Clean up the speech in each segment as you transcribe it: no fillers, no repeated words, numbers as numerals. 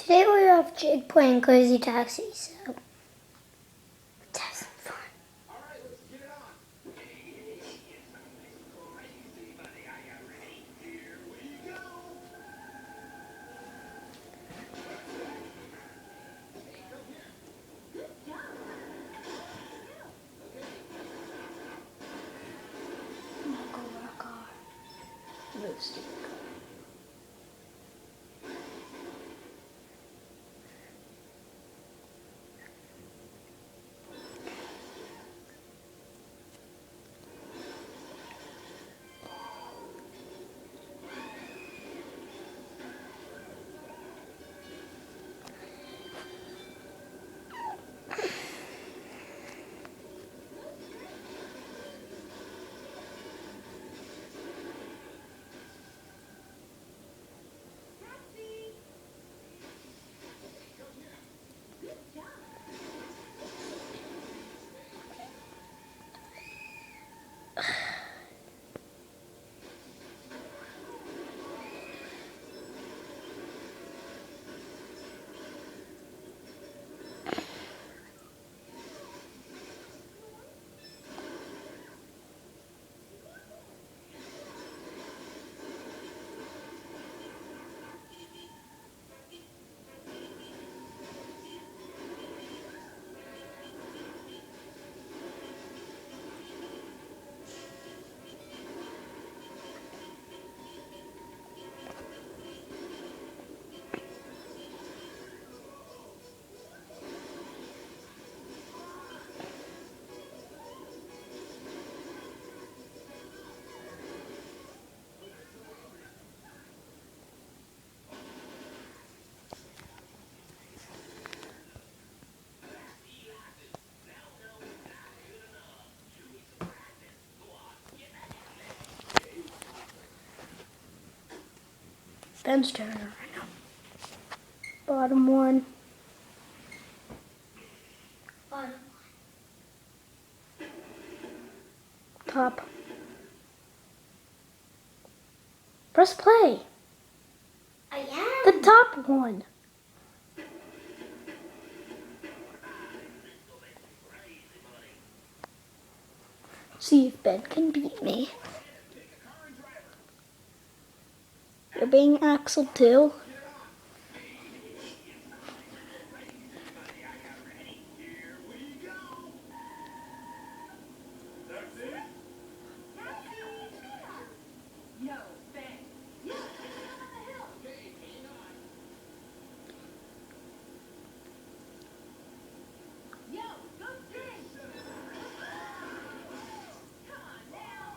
Today we have Jake playing Crazy Taxi, so let's have some fun. Alright, let's get it on. Here we go. Hey, come here. Good job. Knock over a car. Move, stupid car. Ben's turn right now. Bottom one. Bottom one. Top. Press play. I am. The top one. See if Ben can beat me. You're being Axel too. Here we go. That's it. Yo, Ben. Yo, Okay, hang on. yo, go drink. Come on now.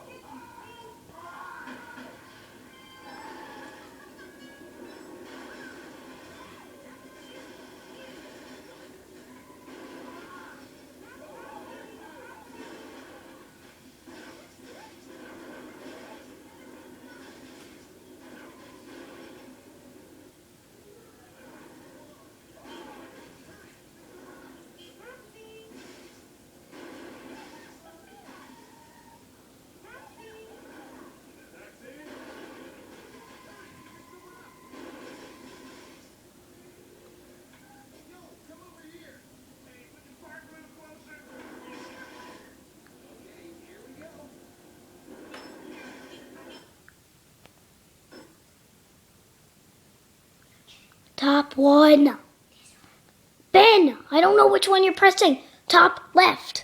Yo, come over here. Hey, put the park a little closer. Okay, here we go. Top one. Ben, I don't know which one you're pressing. Top left.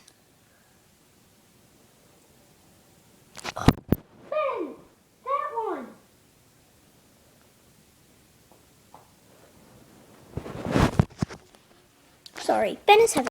Ben, that one. Sorry, Ben is having